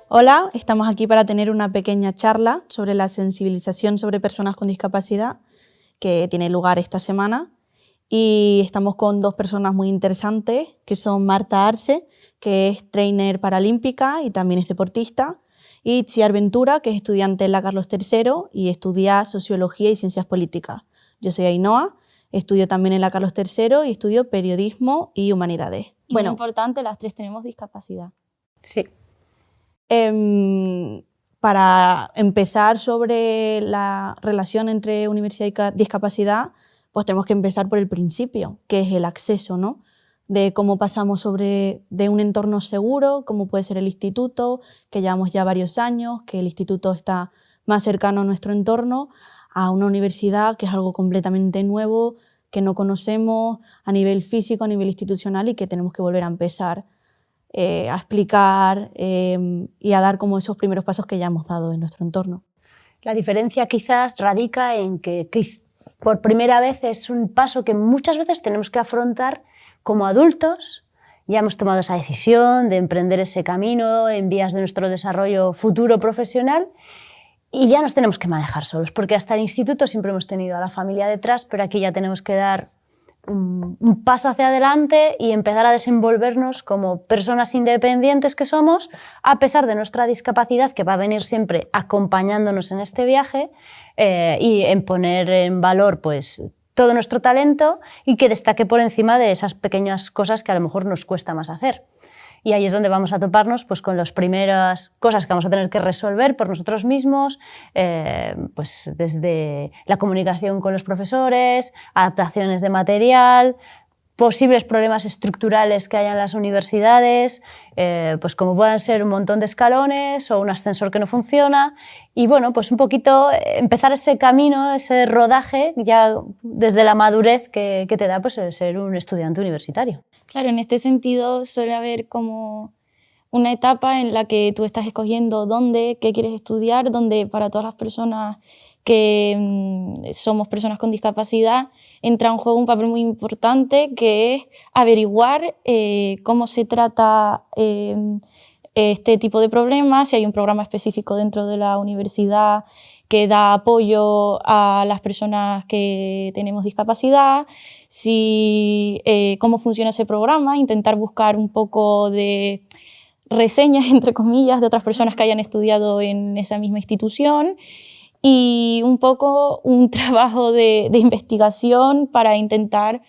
Hola, estamos aquí para tener una pequeña charla sobre la sensibilización sobre personas con discapacidad que tiene lugar esta semana. Y estamos con dos personas muy interesantes, que son Marta Arce, que es trainer paralímpica y también es deportista, y Itziar Ventura, que es estudiante en la Carlos III y estudia Sociología y Ciencias Políticas. Yo soy Ainhoa, estudio también en la Carlos III y estudio Periodismo y Humanidades. Y bueno, muy importante, las tres tenemos discapacidad. Sí. Para empezar sobre la relación entre universidad y discapacidad, pues tenemos que empezar por el principio, que es el acceso, ¿no? De cómo pasamos de un entorno seguro, como puede ser el instituto, que llevamos ya varios años, que el instituto está más cercano a nuestro entorno, a una universidad que es algo completamente nuevo, que no conocemos a nivel físico, a nivel institucional y que tenemos que volver a empezar a explicar y a dar como esos primeros pasos que ya hemos dado en nuestro entorno. La diferencia quizás radica en que por primera vez es un paso que muchas veces tenemos que afrontar como adultos. Ya hemos tomado esa decisión de emprender ese camino en vías de nuestro desarrollo futuro profesional y ya nos tenemos que manejar solos, porque hasta el instituto siempre hemos tenido a la familia detrás, pero aquí ya tenemos que dar un paso hacia adelante y empezar a desenvolvernos como personas independientes que somos, a pesar de nuestra discapacidad, que va a venir siempre acompañándonos en este viaje, y en poner en valor pues, todo nuestro talento y que destaque por encima de esas pequeñas cosas que a lo mejor nos cuesta más hacer. Y ahí es donde vamos a toparnos pues, con las primeras cosas que vamos a tener que resolver por nosotros mismos, pues, desde la comunicación con los profesores, adaptaciones de material, posibles problemas estructurales que haya en las universidades, pues como puedan ser un montón de escalones o un ascensor que no funciona, y bueno, pues un poquito empezar ese camino, ese rodaje, ya desde la madurez que te da pues, el ser un estudiante universitario. Claro, en este sentido suele haber como una etapa en la que tú estás escogiendo qué quieres estudiar, donde para todas las personas que somos personas con discapacidad entra en juego un papel muy importante, que es averiguar cómo se trata este tipo de problemas, si hay un programa específico dentro de la universidad que da apoyo a las personas que tenemos discapacidad, cómo funciona ese programa, intentar buscar un poco de reseñas, entre comillas, de otras personas que hayan estudiado en esa misma institución, y un poco un trabajo de investigación para intentar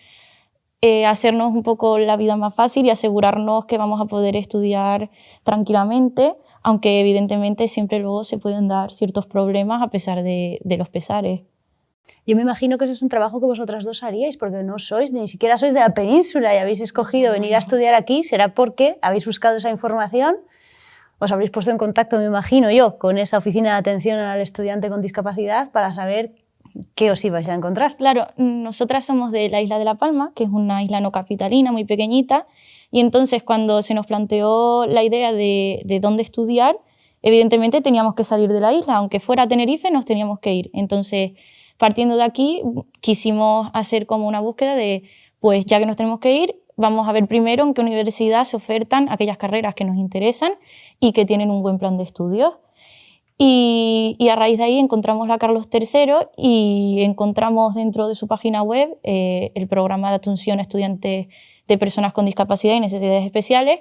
hacernos un poco la vida más fácil y asegurarnos que vamos a poder estudiar tranquilamente, aunque evidentemente siempre luego se pueden dar ciertos problemas a pesar de los pesares. Yo me imagino que eso es un trabajo que vosotras dos haríais, porque no sois, ni siquiera sois de la península y habéis escogido venir a estudiar aquí. ¿Será porque habéis buscado esa información? Os habréis puesto en contacto, me imagino yo, con esa oficina de atención al estudiante con discapacidad para saber qué os ibais a encontrar. Claro, nosotras somos de la isla de La Palma, que es una isla no capitalina, muy pequeñita, y entonces cuando se nos planteó la idea de dónde estudiar, evidentemente teníamos que salir de la isla, aunque fuera Tenerife nos teníamos que ir. Entonces, partiendo de aquí, quisimos hacer como una búsqueda de, pues ya que nos tenemos que ir, vamos a ver primero en qué universidad se ofertan aquellas carreras que nos interesan y que tienen un buen plan de estudios. Y a raíz de ahí encontramos la Carlos III y encontramos dentro de su página web el programa de atención a estudiantes de personas con discapacidad y necesidades especiales,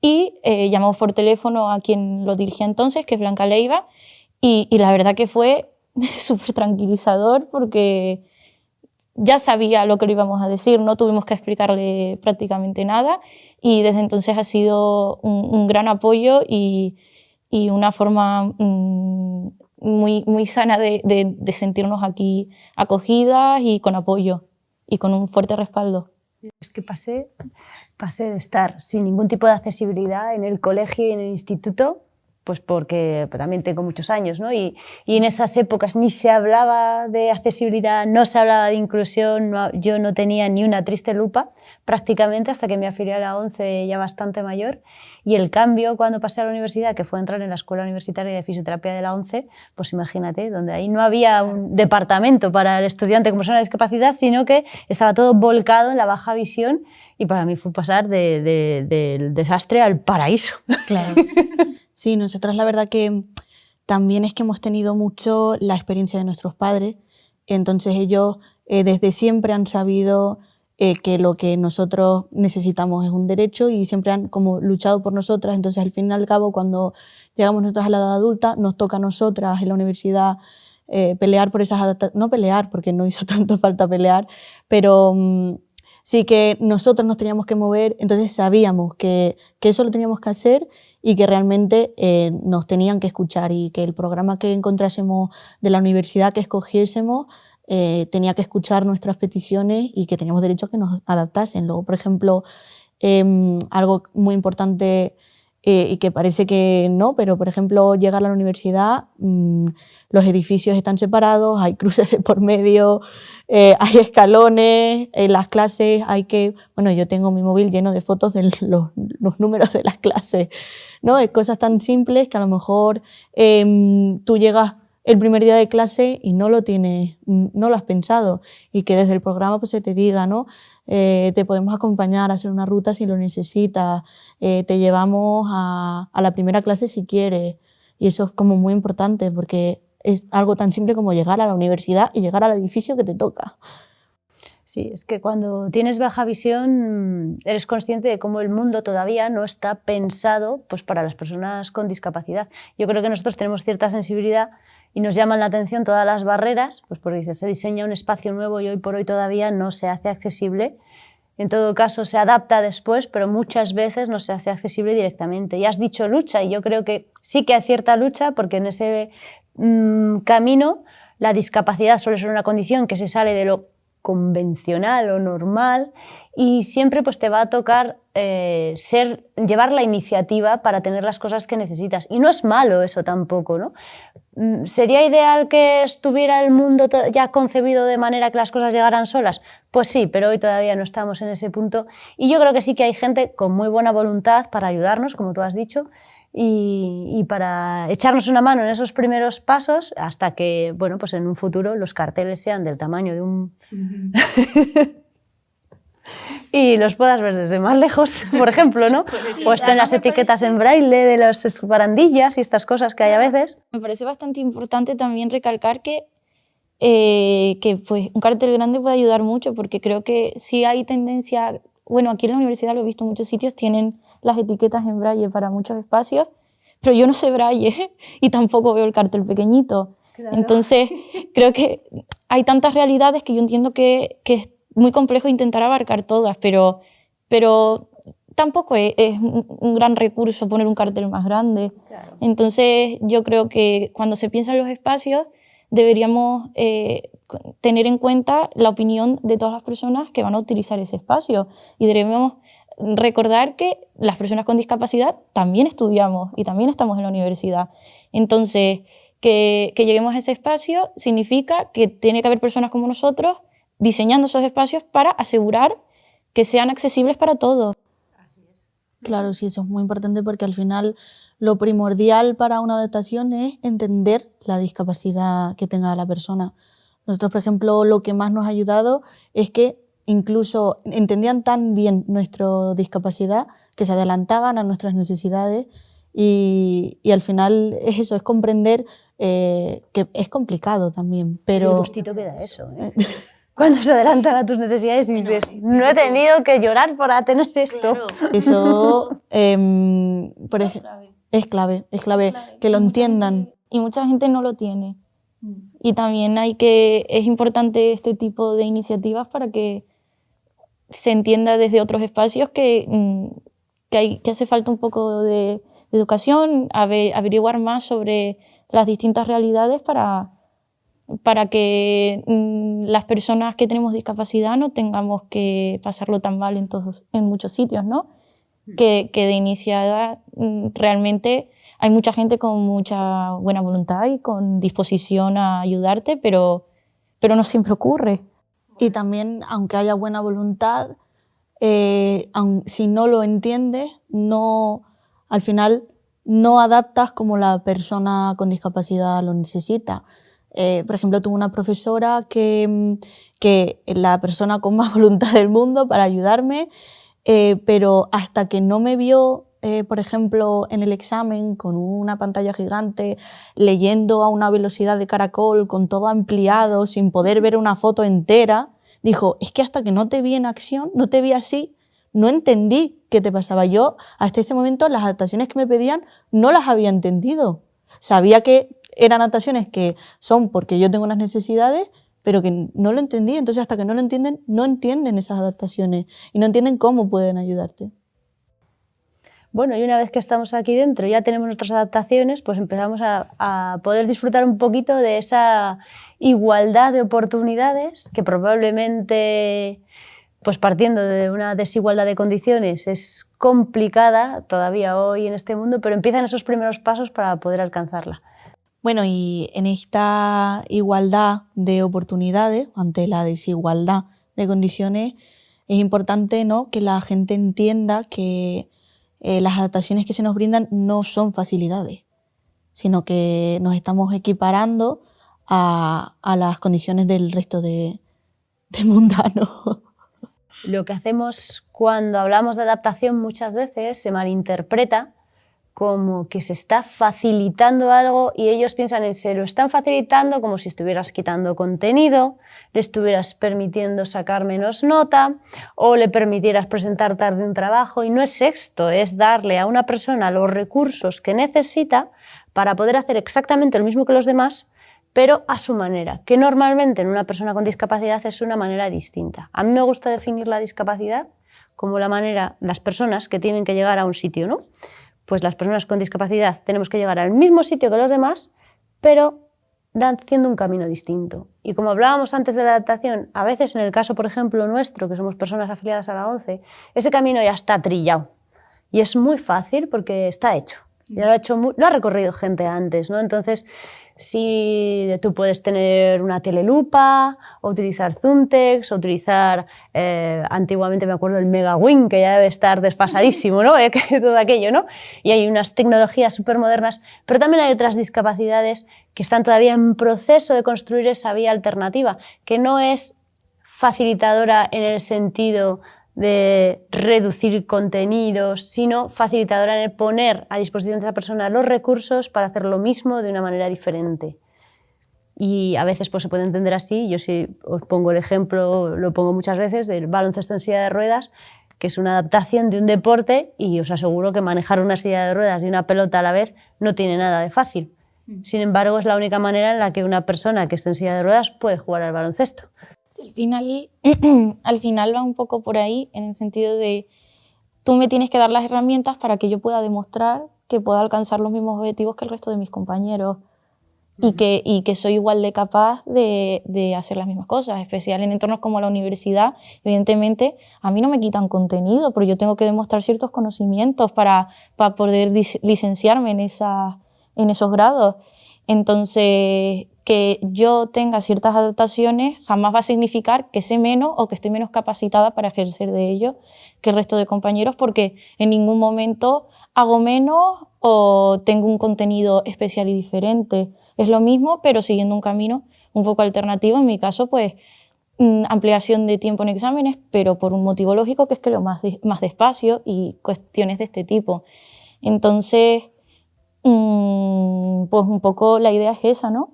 y llamamos por teléfono a quien lo dirigía entonces, que es Blanca Leiva, y la verdad que fue súper tranquilizador porque ya sabía lo que le íbamos a decir, no tuvimos que explicarle prácticamente nada, y desde entonces ha sido un gran apoyo y una forma muy sana de sentirnos aquí acogidas y con apoyo y con un fuerte respaldo. Es que pasé de estar sin ningún tipo de accesibilidad en el colegio y en el instituto pues porque también tengo muchos años, ¿no? Y en esas épocas ni se hablaba de accesibilidad, no se hablaba de inclusión, yo no tenía ni una triste lupa prácticamente hasta que me afilié a la ONCE ya bastante mayor. Y el cambio cuando pasé a la universidad, que fue entrar en la Escuela Universitaria de Fisioterapia de la ONCE, pues imagínate, donde ahí no había un departamento para el estudiante con persona de discapacidad, sino que estaba todo volcado en la baja visión, y para mí fue pasar del desastre al paraíso. Claro. Sí, nosotros la verdad que también es que hemos tenido mucho la experiencia de nuestros padres, entonces ellos desde siempre han sabido que lo que nosotros necesitamos es un derecho y siempre han como luchado por nosotras, entonces al fin y al cabo cuando llegamos nosotras a la edad adulta nos toca a nosotras en la universidad pelear por esas adaptaciones, no pelear porque no hizo tanto falta pelear, pero sí que nosotros nos teníamos que mover, entonces sabíamos que eso lo teníamos que hacer y que realmente nos tenían que escuchar y que el programa que encontrásemos de la universidad que escogiésemos tenía que escuchar nuestras peticiones y que teníamos derecho a que nos adaptasen. Luego, por ejemplo, algo muy importante y que parece que no, pero por ejemplo llegar a la universidad, los edificios están separados, hay cruces de por medio, hay escalones, en las clases hay que... Bueno, yo tengo mi móvil lleno de fotos de los números de las clases, ¿no? Es cosas tan simples que a lo mejor tú llegas el primer día de clase y no lo tienes, no lo has pensado y que desde el programa pues se te diga, ¿no? Te podemos acompañar a hacer una ruta si lo necesitas, te llevamos a la primera clase si quieres, y eso es como muy importante porque es algo tan simple como llegar a la universidad y llegar al edificio que te toca. Sí, es que cuando tienes baja visión eres consciente de cómo el mundo todavía no está pensado pues, para las personas con discapacidad. Yo creo que nosotros tenemos cierta sensibilidad y nos llaman la atención todas las barreras, pues porque dices, se diseña un espacio nuevo y hoy por hoy todavía no se hace accesible. En todo caso se adapta después, pero muchas veces no se hace accesible directamente. Y has dicho lucha, y yo creo que sí que hay cierta lucha, porque en ese camino la discapacidad suele ser una condición que se sale de lo convencional o normal, y siempre pues, te va a tocar llevar la iniciativa para tener las cosas que necesitas. Y no es malo eso tampoco, ¿no? ¿Sería ideal que estuviera el mundo ya concebido de manera que las cosas llegaran solas? Pues sí, pero hoy todavía no estamos en ese punto, y yo creo que sí que hay gente con muy buena voluntad para ayudarnos, como tú has dicho, y para echarnos una mano en esos primeros pasos hasta que, bueno, pues en un futuro los carteles sean del tamaño de un... y los puedas ver desde más lejos, por ejemplo, ¿no? Sí, o estén las etiquetas en braille de las barandillas y estas cosas que hay a veces. Me parece bastante importante también recalcar que pues, un cartel grande puede ayudar mucho, porque creo que sí hay tendencia... Bueno, aquí en la universidad lo he visto en muchos sitios, tienen las etiquetas en braille para muchos espacios, pero yo no sé braille y tampoco veo el cartel pequeñito. Claro. Entonces, creo que hay tantas realidades que yo entiendo que es muy complejo intentar abarcar todas, pero tampoco es un gran recurso poner un cartel más grande. Claro. Entonces, yo creo que cuando se piensa en los espacios, deberíamos tener en cuenta la opinión de todas las personas que van a utilizar ese espacio, y debemos recordar que las personas con discapacidad también estudiamos y también estamos en la universidad. Entonces, que lleguemos a ese espacio significa que tiene que haber personas como nosotros diseñando esos espacios para asegurar que sean accesibles para todos. Claro, sí, eso es muy importante porque al final lo primordial para una adaptación es entender la discapacidad que tenga la persona. Nosotros, por ejemplo, lo que más nos ha ayudado es que incluso entendían tan bien nuestra discapacidad que se adelantaban a nuestras necesidades y al final es eso, es comprender que es complicado también. Pero... El gustito que da eso, ¿eh? Cuando se adelantan a tus necesidades y dices, no he tenido que llorar para tener esto. Claro. Eso es clave que lo entiendan. Y mucha gente no lo tiene. Y también es importante este tipo de iniciativas para que se entienda desde otros espacios que hace falta un poco de educación, averiguar más sobre las distintas realidades para que las personas que tenemos discapacidad no tengamos que pasarlo tan mal en muchos sitios, ¿no? Que de iniciada realmente hay mucha gente con mucha buena voluntad y con disposición a ayudarte, pero no siempre ocurre. Y también, aunque haya buena voluntad, si no lo entiendes, al final no adaptas como la persona con discapacidad lo necesita. Por ejemplo, tuve una profesora que la persona con más voluntad del mundo para ayudarme, pero hasta que no me vio, por ejemplo, en el examen con una pantalla gigante, leyendo a una velocidad de caracol, con todo ampliado, sin poder ver una foto entera, dijo, es que hasta que no te vi en acción, no te vi así, no entendí qué te pasaba. Yo, hasta ese momento, las adaptaciones que me pedían no las había entendido. Sabía que eran adaptaciones que son porque yo tengo unas necesidades, pero que no lo entendí. Entonces, hasta que no lo entienden, no entienden esas adaptaciones y no entienden cómo pueden ayudarte. Bueno, y una vez que estamos aquí dentro, ya tenemos nuestras adaptaciones, pues empezamos a poder disfrutar un poquito de esa igualdad de oportunidades que probablemente, pues partiendo de una desigualdad de condiciones, es complicada todavía hoy en este mundo, pero empiezan esos primeros pasos para poder alcanzarla. Bueno, y en esta igualdad de oportunidades, ante la desigualdad de condiciones, es importante, ¿no?, que la gente entienda que las adaptaciones que se nos brindan no son facilidades, sino que nos estamos equiparando a las condiciones del resto de mundanos. Lo que hacemos cuando hablamos de adaptación muchas veces se malinterpreta como que se está facilitando algo y ellos piensan en se lo están facilitando como si estuvieras quitando contenido, le estuvieras permitiendo sacar menos nota o le permitieras presentar tarde un trabajo, y no es esto, es darle a una persona los recursos que necesita para poder hacer exactamente lo mismo que los demás, pero a su manera, que normalmente en una persona con discapacidad es una manera distinta. A mí me gusta definir la discapacidad como la manera, las personas que tienen que llegar a un sitio, ¿no? Pues las personas con discapacidad tenemos que llegar al mismo sitio que los demás, pero haciendo un camino distinto. Y como hablábamos antes de la adaptación, a veces en el caso, por ejemplo, nuestro, que somos personas afiliadas a la ONCE, ese camino ya está trillado. Y es muy fácil porque está hecho. Ya lo ha recorrido gente antes, ¿no? Entonces, si tú puedes tener una telelupa, o utilizar Zoomtext, o utilizar, antiguamente me acuerdo el Megawing, que ya debe estar desfasadísimo, ¿no? Todo aquello, ¿no? Y hay unas tecnologías súper modernas, pero también hay otras discapacidades que están todavía en proceso de construir esa vía alternativa, que no es facilitadora en el sentido de reducir contenidos, sino facilitadora en el poner a disposición de esa persona los recursos para hacer lo mismo de una manera diferente. Y a veces pues, se puede entender así. Yo sí os pongo el ejemplo, lo pongo muchas veces, del baloncesto en silla de ruedas, que es una adaptación de un deporte, y os aseguro que manejar una silla de ruedas y una pelota a la vez no tiene nada de fácil. Sin embargo, es la única manera en la que una persona que esté en silla de ruedas puede jugar al baloncesto. Sí, al final va un poco por ahí, en el sentido de tú me tienes que dar las herramientas para que yo pueda demostrar que puedo alcanzar los mismos objetivos que el resto de mis compañeros y que soy igual de capaz de hacer las mismas cosas, especial en entornos como la universidad. Evidentemente, a mí no me quitan contenido, pero yo tengo que demostrar ciertos conocimientos para poder licenciarme en esos grados. Entonces, que yo tenga ciertas adaptaciones jamás va a significar que sé menos o que estoy menos capacitada para ejercer de ello que el resto de compañeros, porque en ningún momento hago menos o tengo un contenido especial y diferente. Es lo mismo, pero siguiendo un camino un poco alternativo. En mi caso, pues, ampliación de tiempo en exámenes, pero por un motivo lógico, que es que leo más despacio y cuestiones de este tipo. Entonces, pues un poco la idea es esa, ¿no?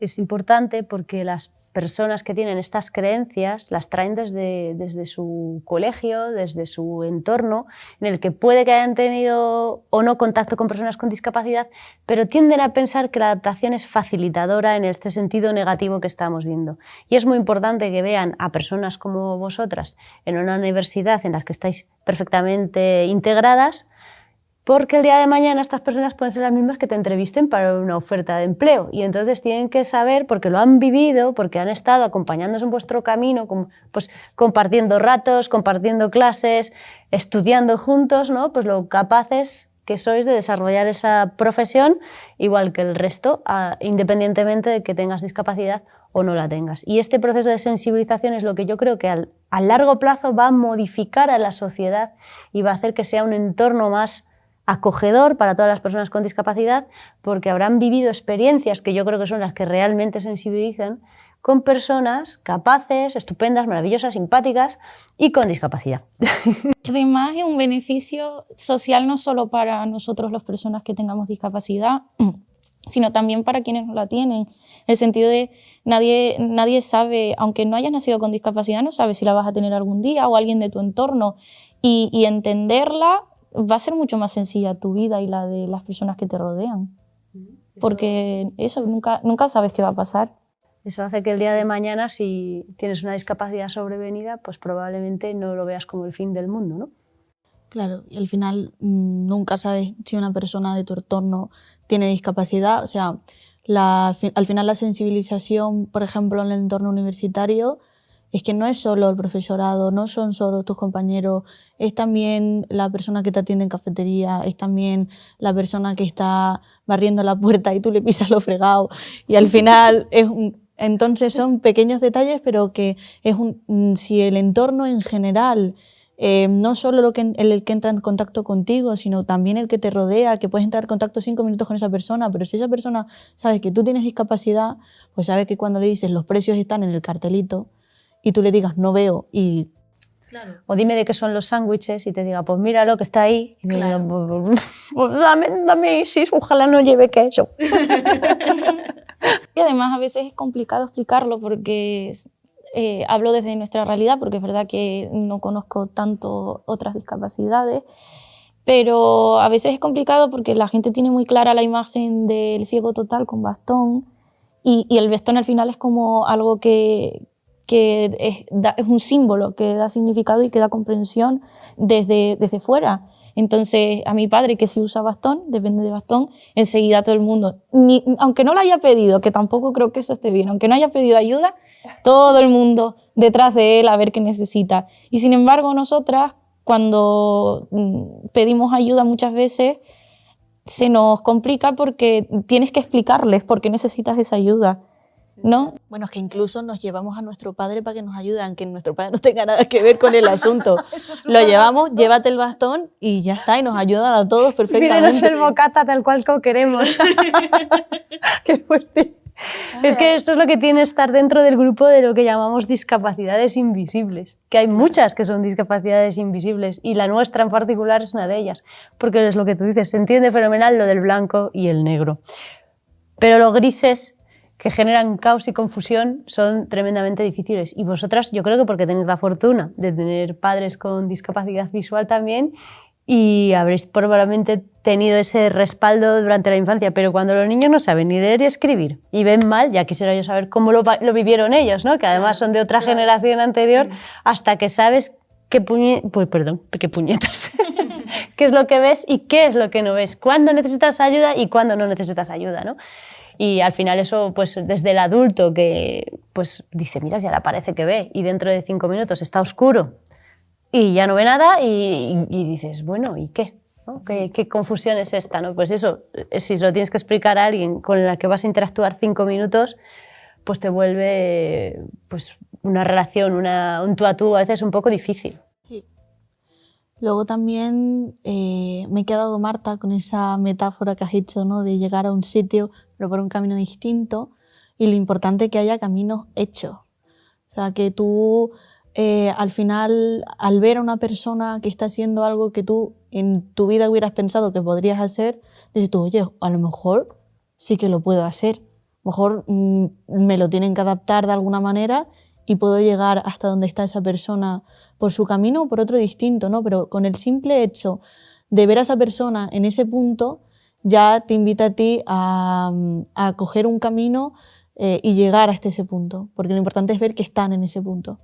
Es importante porque las personas que tienen estas creencias las traen desde su colegio, desde su entorno, en el que puede que hayan tenido o no contacto con personas con discapacidad, pero tienden a pensar que la adaptación es facilitadora en este sentido negativo que estamos viendo. Y es muy importante que vean a personas como vosotras en una universidad en la que estáis perfectamente integradas, porque el día de mañana estas personas pueden ser las mismas que te entrevisten para una oferta de empleo, y entonces tienen que saber, porque lo han vivido, porque han estado acompañándonos en vuestro camino, pues compartiendo ratos, compartiendo clases, estudiando juntos, ¿no? Pues lo capaces que sois de desarrollar esa profesión igual que el resto, independientemente de que tengas discapacidad o no la tengas. Y este proceso de sensibilización es lo que yo creo que a largo plazo va a modificar a la sociedad y va a hacer que sea un entorno más acogedor para todas las personas con discapacidad, porque habrán vivido experiencias que yo creo que son las que realmente sensibilizan con personas capaces, estupendas, maravillosas, simpáticas y con discapacidad. Además, es un beneficio social no solo para nosotros, las personas que tengamos discapacidad, sino también para quienes no la tienen. En el sentido de nadie sabe, aunque no hayas nacido con discapacidad, no sabes si la vas a tener algún día o alguien de tu entorno. Y entenderla va a ser mucho más sencilla tu vida y la de las personas que te rodean. Porque eso nunca sabes qué va a pasar. Eso hace que el día de mañana, si tienes una discapacidad sobrevenida, pues probablemente no lo veas como el fin del mundo, ¿no? Claro, y al final nunca sabes si una persona de tu entorno tiene discapacidad. O sea, al final la sensibilización, por ejemplo, en el entorno universitario, es que no es solo el profesorado, no son solo tus compañeros, es también la persona que te atiende en cafetería, es también la persona que está barriendo la puerta y tú le pisas lo fregado. Y al final entonces son pequeños detalles, pero que si el entorno en general, no solo el que entra en contacto contigo, sino también el que te rodea, que puedes entrar en contacto 5 minutos con esa persona, pero si esa persona sabe que tú tienes discapacidad, pues sabe que cuando le dices los precios están en el cartelito y tú le digas no veo y... Claro. O dime de qué son los sándwiches y te diga, pues mira lo que está ahí. Y claro. Diga, pues dame Isis, ojalá no lleve queso. Y además a veces es complicado explicarlo porque hablo desde nuestra realidad, porque es verdad que no conozco tanto otras discapacidades, pero a veces es complicado porque la gente tiene muy clara la imagen del ciego total con bastón y el bastón al final es como algo que es un símbolo que da significado y que da comprensión desde fuera. Entonces, a mi padre, que sí usa bastón, depende de bastón, enseguida todo el mundo, aunque no lo haya pedido, que tampoco creo que eso esté bien, aunque no haya pedido ayuda, todo el mundo detrás de él a ver qué necesita. Y sin embargo, nosotras, cuando pedimos ayuda muchas veces, se nos complica porque tienes que explicarles por qué necesitas esa ayuda, ¿no? Bueno, es que incluso nos llevamos a nuestro padre para que nos ayude, aunque nuestro padre no tenga nada que ver con el asunto. Lo llevamos, llévate el bastón y ya está, y nos ayudan a todos perfectamente. Pídenos el bocata tal cual como queremos. Qué fuerte. Es que esto es lo que tiene estar dentro del grupo de lo que llamamos discapacidades invisibles, que hay muchas que son discapacidades invisibles y la nuestra en particular es una de ellas, porque es lo que tú dices, se entiende fenomenal lo del blanco y el negro, pero los grises que generan caos y confusión son tremendamente difíciles. Y vosotras, yo creo que porque tenéis la fortuna de tener padres con discapacidad visual también y habréis probablemente tenido ese respaldo durante la infancia, pero cuando los niños no saben ni leer ni escribir y ven mal, ya quisiera yo saber cómo lo vivieron ellos, ¿no? Que además son de otra generación anterior, hasta que sabes qué puñetas, qué es lo que ves y qué es lo que no ves, cuándo necesitas ayuda y cuándo no necesitas ayuda, ¿no? Y al final eso, pues desde el adulto que pues dice, mira, ya le parece que ve y dentro de 5 minutos está oscuro y ya no ve nada y dices, bueno, ¿y qué? ¿No? ¿Qué confusión es esta? ¿No? Pues eso, si lo tienes que explicar a alguien con la que vas a interactuar 5 minutos, pues te vuelve pues, una relación, un tú a tú a veces un poco difícil. Sí. Luego también me he quedado, Marta, con esa metáfora que has hecho, ¿no? De llegar a un sitio pero por un camino distinto y lo importante que haya caminos hechos. O sea, que tú al final, al ver a una persona que está haciendo algo que tú en tu vida hubieras pensado que podrías hacer, dices tú, oye, a lo mejor sí que lo puedo hacer. A lo mejor me lo tienen que adaptar de alguna manera y puedo llegar hasta donde está esa persona por su camino o por otro distinto, ¿no? Pero con el simple hecho de ver a esa persona en ese punto, ya te invita a ti a coger un camino y llegar hasta ese punto, porque lo importante es ver que están en ese punto.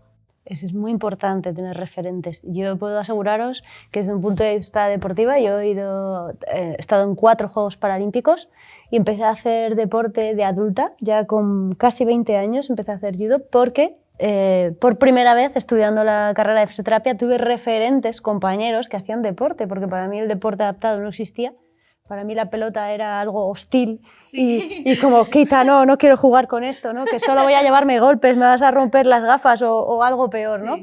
Es muy importante tener referentes. Yo puedo aseguraros que desde un punto de vista deportivo yo he estado en 4 Juegos Paralímpicos y empecé a hacer deporte de adulta, ya con casi 20 años empecé a hacer judo porque por primera vez, estudiando la carrera de fisioterapia, tuve referentes, compañeros que hacían deporte, porque para mí el deporte adaptado no existía. Para mí la pelota era algo hostil y como, quita, no quiero jugar con esto, ¿no? Que solo voy a llevarme golpes, me vas a romper las gafas o algo peor, ¿no?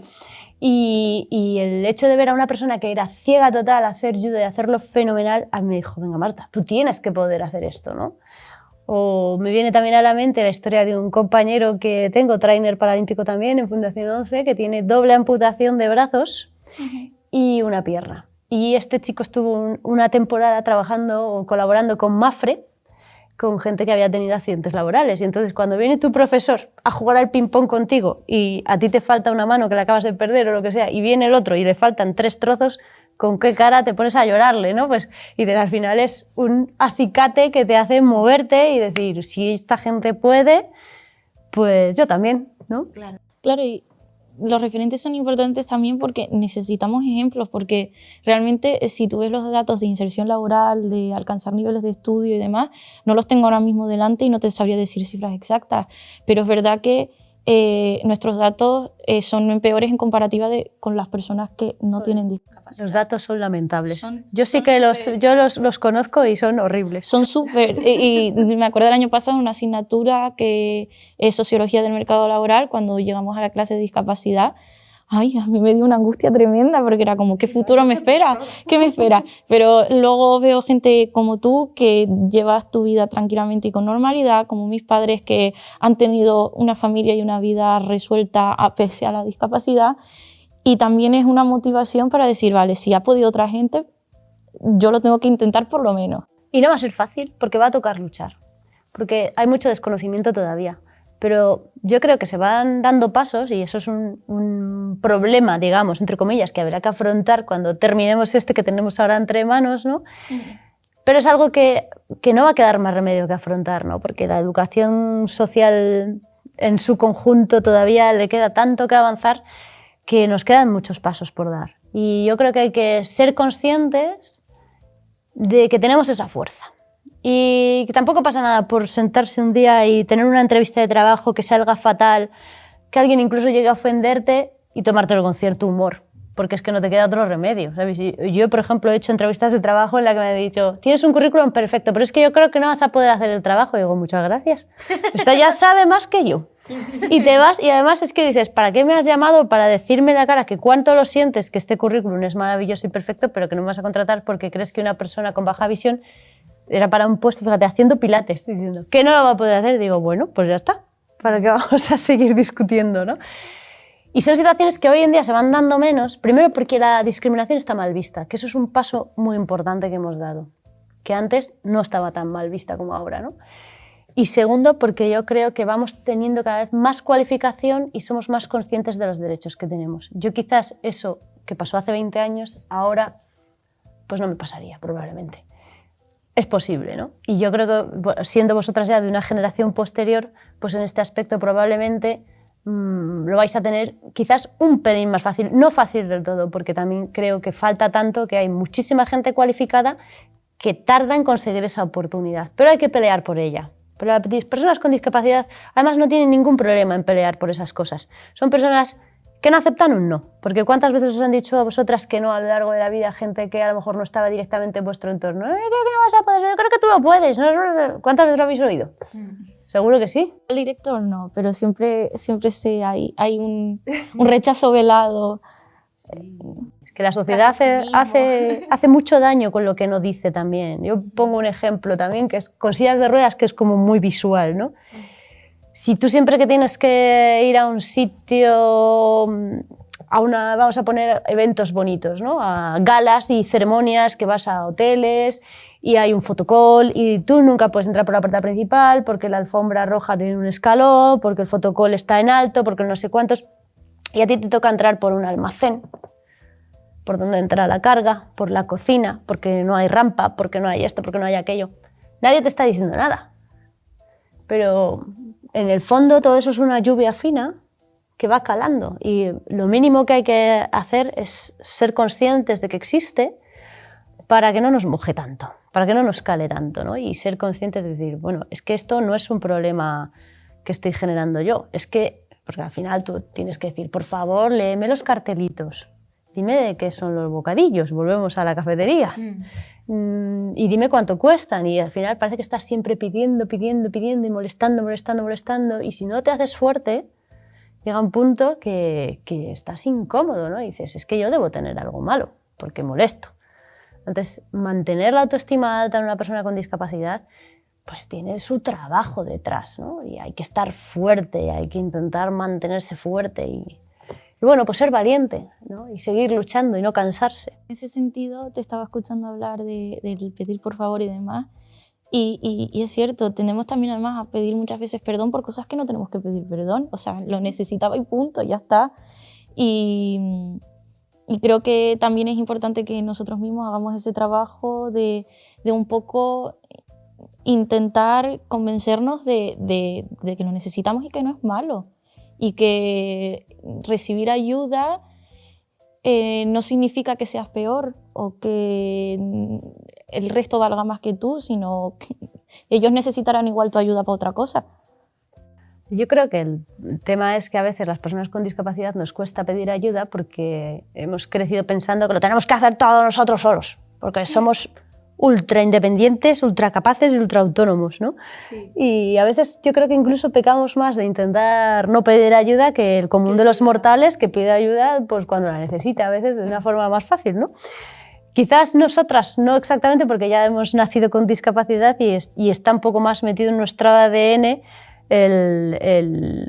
Y el hecho de ver a una persona que era ciega total hacer judo y hacerlo fenomenal, a mí me dijo, venga Marta, tú tienes que poder hacer esto, ¿no? O me viene también a la mente la historia de un compañero que tengo, trainer paralímpico también, en Fundación 11, que tiene doble amputación de brazos y una pierna. Y este chico estuvo una temporada trabajando o colaborando con Mafre, con gente que había tenido accidentes laborales. Y entonces cuando viene tu profesor a jugar al ping-pong contigo y a ti te falta una mano que la acabas de perder o lo que sea, y viene el otro y le faltan 3 trozos, ¿con qué cara te pones a llorarle, ¿no? Pues, y al final es un acicate que te hace moverte y decir, si esta gente puede, pues yo también, ¿no? Claro, y los referentes son importantes también porque necesitamos ejemplos, porque realmente si tú ves los datos de inserción laboral, de alcanzar niveles de estudio y demás, no los tengo ahora mismo delante y no te sabría decir cifras exactas, pero es verdad que nuestros datos son peores en comparativa con las personas que no tienen discapacidad. Los datos son lamentables. Yo sí que los conozco y son horribles. Son súper. Y me acuerdo del año pasado una asignatura que es Sociología del Mercado Laboral, cuando llegamos a la clase de discapacidad. Ay, a mí me dio una angustia tremenda porque era como, ¿qué futuro me espera? ¿Qué me espera? Pero luego veo gente como tú que llevas tu vida tranquilamente y con normalidad, como mis padres que han tenido una familia y una vida resuelta a pese a la discapacidad. Y también es una motivación para decir, vale, si ha podido otra gente, yo lo tengo que intentar por lo menos. Y no va a ser fácil porque va a tocar luchar, porque hay mucho desconocimiento todavía. Pero yo creo que se van dando pasos y eso es un problema, digamos, entre comillas, que habrá que afrontar cuando terminemos este que tenemos ahora entre manos, ¿no? Pero es algo que no va a quedar más remedio que afrontar, ¿no? Porque la educación social en su conjunto todavía le queda tanto que avanzar que nos quedan muchos pasos por dar. Y yo creo que hay que ser conscientes de que tenemos esa fuerza. Y que tampoco pasa nada por sentarse un día y tener una entrevista de trabajo que salga fatal, que alguien incluso llegue a ofenderte y tomártelo con cierto humor, porque es que no te queda otro remedio, ¿sabes? Yo, por ejemplo, he hecho entrevistas de trabajo en las que me han dicho, tienes un currículum perfecto, pero es que yo creo que no vas a poder hacer el trabajo. Y digo, muchas gracias. Esta ya sabe más que yo. Y te vas, y además es que dices, ¿para qué me has llamado? Para decirme en la cara que cuánto lo sientes, que este currículum es maravilloso y perfecto, pero que no me vas a contratar porque crees que una persona con baja visión era para un puesto, fíjate, haciendo pilates, diciendo que no lo va a poder hacer. Digo, bueno, pues ya está, ¿para qué vamos a seguir discutiendo, no? Y son situaciones que hoy en día se van dando menos, primero porque la discriminación está mal vista, que eso es un paso muy importante que hemos dado, que antes no estaba tan mal vista como ahora, ¿no? Y segundo, porque yo creo que vamos teniendo cada vez más cualificación y somos más conscientes de los derechos que tenemos. Yo quizás eso que pasó hace 20 años, ahora pues no me pasaría probablemente. Es posible, ¿no? Y yo creo que siendo vosotras ya de una generación posterior, pues en este aspecto probablemente lo vais a tener quizás un pelín más fácil, no fácil del todo, porque también creo que falta tanto, que hay muchísima gente cualificada que tarda en conseguir esa oportunidad, pero hay que pelear por ella. Pero las personas con discapacidad además no tienen ningún problema en pelear por esas cosas. Son personas que no aceptan un no, porque ¿cuántas veces os han dicho a vosotras que no a lo largo de la vida gente que a lo mejor no estaba directamente en vuestro entorno? Creo que no vas a poder, yo creo que tú lo puedes, ¿no? ¿Cuántas veces lo habéis oído? Seguro que sí. El director no, pero siempre hay un rechazo velado. Sí. Es que la sociedad hace mucho daño con lo que no dice también. Yo pongo un ejemplo también, que es con sillas de ruedas, que es como muy visual, ¿no? Si tú siempre que tienes que ir a un sitio, vamos a poner eventos bonitos, ¿no? A galas y ceremonias, que vas a hoteles y hay un fotocall y tú nunca puedes entrar por la puerta principal porque la alfombra roja tiene un escalón, porque el fotocall está en alto, porque no sé cuántos, y a ti te toca entrar por un almacén, por donde entra la carga, por la cocina, porque no hay rampa, porque no hay esto, porque no hay aquello. Nadie te está diciendo nada, pero en el fondo todo eso es una lluvia fina que va calando y lo mínimo que hay que hacer es ser conscientes de que existe para que no nos moje tanto, para que no nos cale tanto, ¿no? Y ser conscientes de decir, bueno, es que esto no es un problema que estoy generando yo, es que Porque al final tú tienes que decir, por favor, léeme los cartelitos, dime de qué son los bocadillos, volvemos a la cafetería, y dime cuánto cuestan, y al final parece que estás siempre pidiendo y molestando, y si no te haces fuerte, llega un punto que estás incómodo, ¿no? Y dices, es que yo debo tener algo malo, porque molesto. Entonces, mantener la autoestima alta en una persona con discapacidad pues tiene su trabajo detrás, ¿no? Y hay que estar fuerte, hay que intentar mantenerse fuerte y bueno, pues ser valiente, ¿no? Y seguir luchando y no cansarse. En ese sentido, te estaba escuchando hablar del pedir por favor y demás, y es cierto, tenemos también además a pedir muchas veces perdón por cosas que no tenemos que pedir perdón, o sea, lo necesitaba y punto, ya está. Y creo que también es importante que nosotros mismos hagamos ese trabajo de un poco intentar convencernos de que lo necesitamos y que no es malo, y que recibir ayuda no significa que seas peor o que el resto valga más que tú, sino que ellos necesitarán igual tu ayuda para otra cosa. Yo creo que el tema es que a veces las personas con discapacidad nos cuesta pedir ayuda porque hemos crecido pensando que lo tenemos que hacer todos nosotros solos, porque somos ultra independientes, ultra capaces y ultra autónomos, ¿no? Sí. Y a veces yo creo que incluso pecamos más de intentar no pedir ayuda que el común de los mortales, que pide ayuda pues cuando la necesita, a veces de una forma más fácil, ¿no? Quizás nosotras no exactamente, porque ya hemos nacido con discapacidad y está un poco más metido en nuestro ADN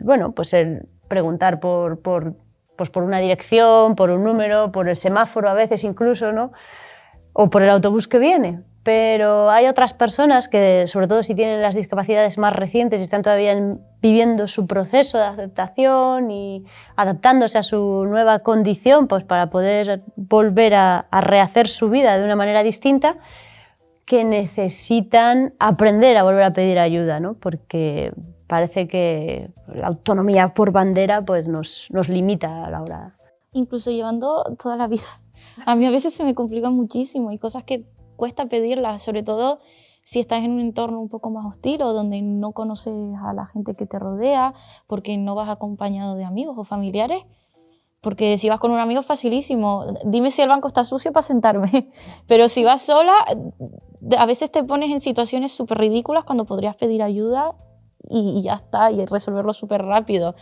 bueno, pues el preguntar por una dirección, por un número, por el semáforo a veces incluso, ¿no? O por el autobús que viene. Pero hay otras personas que, sobre todo si tienen las discapacidades más recientes y están todavía viviendo su proceso de aceptación y adaptándose a su nueva condición, pues para poder volver a rehacer su vida de una manera distinta, que necesitan aprender a volver a pedir ayuda, ¿no? Porque parece que la autonomía por bandera pues nos limita a la hora. Incluso llevando toda la vida. A mí a veces se me complica muchísimo, hay cosas que cuesta pedirlas, sobre todo si estás en un entorno un poco más hostil o donde no conoces a la gente que te rodea, porque no vas acompañado de amigos o familiares, porque si vas con un amigo es facilísimo, dime si el banco está sucio para sentarme, pero si vas sola, a veces te pones en situaciones súper ridículas cuando podrías pedir ayuda y ya está, y resolverlo súper rápido.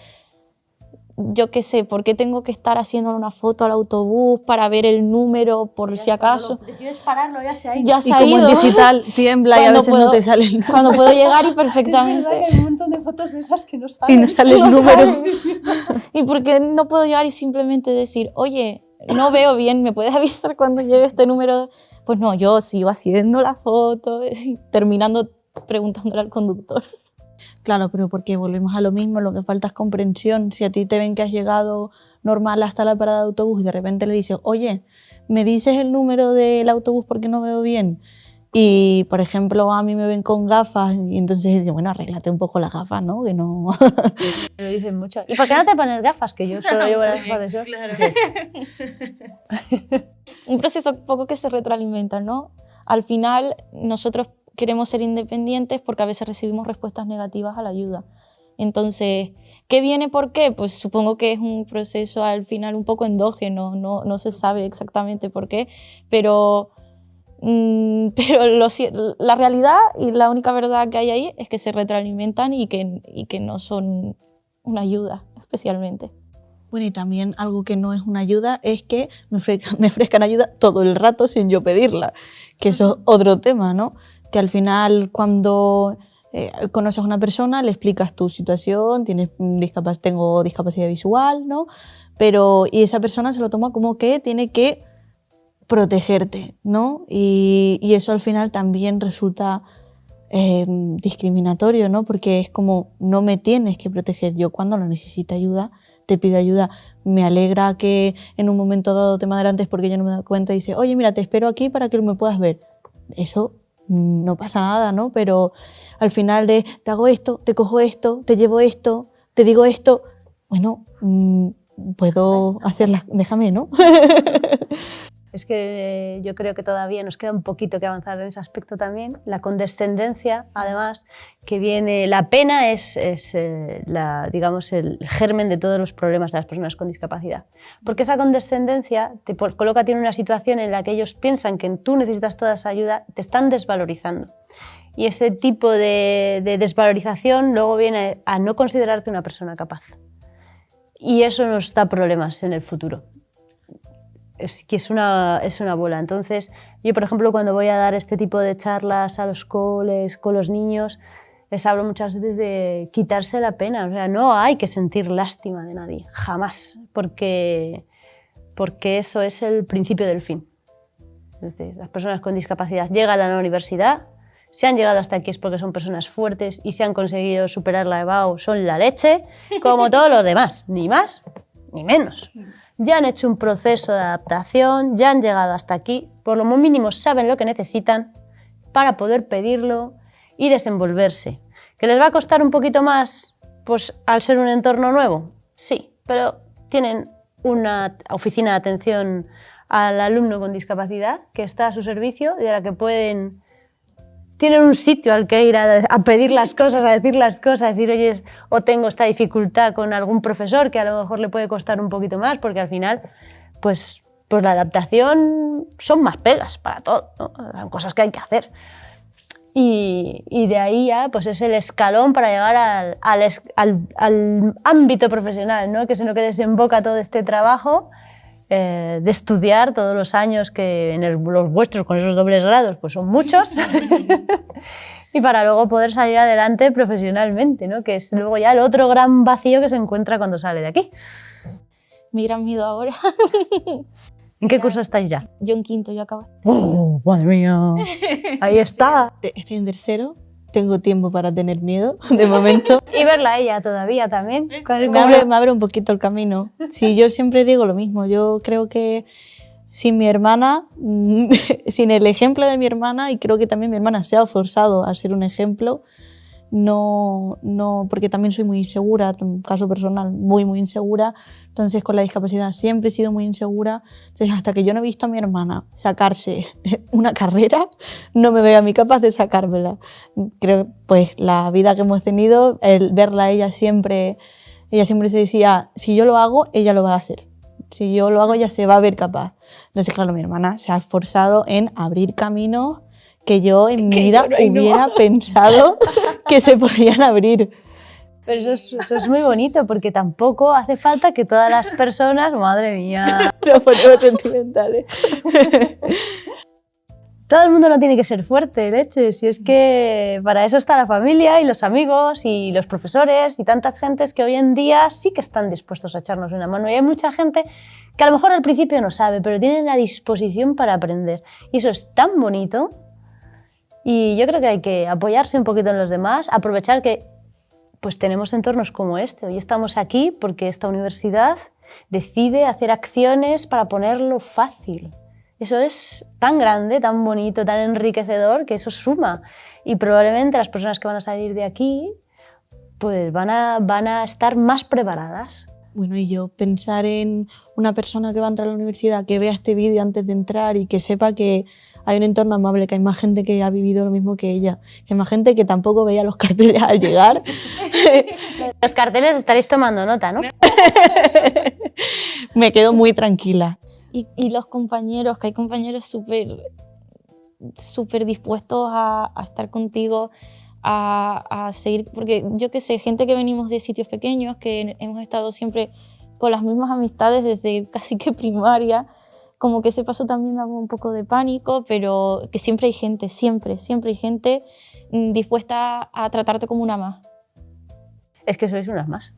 Yo qué sé, ¿por qué tengo que estar haciendo una foto al autobús para ver el número por ya si acaso? Decides pararlo, ya se ha ido. Ya se ha ido. Como en digital tiembla y a veces no te sale el número. Cuando puedo llegar y perfectamente. Hay un montón de fotos de esas que no salen. Y no sale el número. ¿Y por qué no puedo llegar y simplemente decir, oye, no veo bien, ¿me puedes avisar cuando llegue este número? Pues no, yo sigo haciendo la foto y terminando preguntándole al conductor. Claro, pero porque volvemos a lo mismo, lo que falta es comprensión. Si a ti te ven que has llegado normal hasta la parada de autobús y de repente le dices, oye, ¿me dices el número del autobús porque no veo bien? Y, por ejemplo, a mí me ven con gafas y entonces dicen, bueno, arréglate un poco las gafas, ¿no? Que no... Me lo dicen mucho. ¿Y por qué no te pones gafas? Que yo solo llevo las gafas de sol. Claro. Un proceso un poco que se retroalimenta, ¿no? Al final, nosotros queremos ser independientes porque a veces recibimos respuestas negativas a la ayuda. Entonces, ¿qué viene por qué? Pues supongo que es un proceso al final un poco endógeno, no se sabe exactamente por qué, pero la realidad y la única verdad que hay ahí es que se retroalimentan y que no son una ayuda especialmente. Bueno, y también algo que no es una ayuda es que me ofrezcan ayuda todo el rato sin yo pedirla, que eso es otro tema, ¿no? Que al final cuando conoces a una persona le explicas tu situación, tengo discapacidad visual, ¿no? Y esa persona se lo toma como que tiene que protegerte, ¿no? Y eso al final también resulta discriminatorio, ¿no? Porque es como, no me tienes que proteger. Yo cuando no necesito ayuda, te pido ayuda. Me alegra que en un momento dado te me adelantes porque yo no me doy cuenta y dice, oye, mira, te espero aquí para que me puedas ver. Eso no pasa nada, ¿no? Pero al final te hago esto, te cojo esto, te llevo esto, te digo esto, bueno, puedo hacerlas, déjame, ¿no? Es que yo creo que todavía nos queda un poquito que avanzar en ese aspecto también. La condescendencia, además, que viene... La pena es digamos, el germen de todos los problemas de las personas con discapacidad. Porque esa condescendencia te coloca en una situación en la que ellos piensan que tú necesitas toda esa ayuda, te están desvalorizando. Y ese tipo de desvalorización luego viene a no considerarte una persona capaz. Y eso nos da problemas en el futuro. Es una bola. Entonces, yo, por ejemplo, cuando voy a dar este tipo de charlas a los coles, con los niños, les hablo muchas veces de quitarse la pena. O sea, no hay que sentir lástima de nadie, jamás, porque eso es el principio del fin. Entonces, las personas con discapacidad llegan a la universidad, si han llegado hasta aquí es porque son personas fuertes y si han conseguido superar la EBAU son la leche, como todos los demás, ni más ni menos. Ya han hecho un proceso de adaptación, ya han llegado hasta aquí, por lo mínimo saben lo que necesitan para poder pedirlo y desenvolverse. ¿Que les va a costar un poquito más, pues, al ser un entorno nuevo? Sí, pero tienen una oficina de atención al alumno con discapacidad que está a su servicio y de la que tienen un sitio al que ir a pedir las cosas, a decir las cosas, a decir, oye, o tengo esta dificultad con algún profesor que a lo mejor le puede costar un poquito más, porque al final, pues la adaptación son más pegas para todo, ¿no? Son cosas que hay que hacer. Y de ahí ya pues es el escalón para llegar al ámbito profesional, ¿no? Que es en lo que desemboca todo este trabajo de estudiar todos los años que los vuestros con esos dobles grados pues son muchos y para luego poder salir adelante profesionalmente, ¿no? Que es luego ya el otro gran vacío que se encuentra cuando sale de aquí. Mi gran miedo ahora. ¿En qué curso estáis ya? Yo en quinto, yo acabo. ¡Oh, madre mía! Ahí está. Estoy en tercero, tengo tiempo para tener miedo, de momento. Y verla a ella todavía también. Me abre un poquito el camino. Sí, yo siempre digo lo mismo. Yo creo que sin mi hermana, sin el ejemplo de mi hermana, y creo que también mi hermana se ha forzado a ser un ejemplo, no, porque también soy muy insegura, en un caso personal, muy insegura. Entonces con la discapacidad siempre he sido muy insegura. Entonces hasta que yo no he visto a mi hermana sacarse una carrera, no me veo a mí capaz de sacármela. Creo pues la vida que hemos tenido, el verla a ella siempre se decía, si yo lo hago, ella lo va a hacer. Si yo lo hago, ella se va a ver capaz. Entonces claro, mi hermana se ha esforzado en abrir caminos que yo en mi vida hubiera pensado que se podían abrir. Pero eso es muy bonito, porque tampoco hace falta que todas las personas, madre mía... Nos ponemos sentimentales. Todo el mundo no tiene que ser fuerte, leche. Si es que para eso está la familia y los amigos y los profesores y tantas gentes que hoy en día sí que están dispuestos a echarnos una mano. Y hay mucha gente que a lo mejor al principio no sabe, pero tienen la disposición para aprender. Y eso es tan bonito. Y yo creo que hay que apoyarse un poquito en los demás, aprovechar que pues tenemos entornos como este. Hoy estamos aquí porque esta universidad decide hacer acciones para ponerlo fácil. Eso es tan grande, tan bonito, tan enriquecedor, que eso suma. Y probablemente las personas que van a salir de aquí pues van a estar más preparadas. Bueno, y yo pensar en una persona que va a entrar a la universidad, que vea este vídeo antes de entrar y que sepa que hay un entorno amable, que hay más gente que ha vivido lo mismo que ella, que hay más gente que tampoco veía los carteles al llegar. Los carteles estaréis tomando nota, ¿no? Me quedo muy tranquila. Y los compañeros, que hay compañeros súper dispuestos a estar contigo, a seguir, porque yo qué sé, gente que venimos de sitios pequeños, que hemos estado siempre con las mismas amistades desde casi que primaria, como que ese paso también da un poco de pánico, pero que siempre hay gente, siempre hay gente dispuesta a tratarte como una más. Es que sois unas más.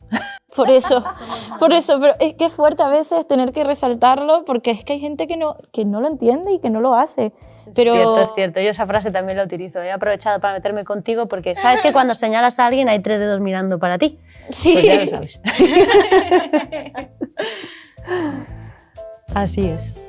Por eso, pero es que es fuerte a veces tener que resaltarlo, porque es que hay gente que no lo entiende y que no lo hace. Pero... Es cierto. Yo esa frase también la utilizo. He aprovechado para meterme contigo porque sabes que cuando señalas a alguien hay 3 dedos mirando para ti. Sí. Pues ya lo sabes. Así es.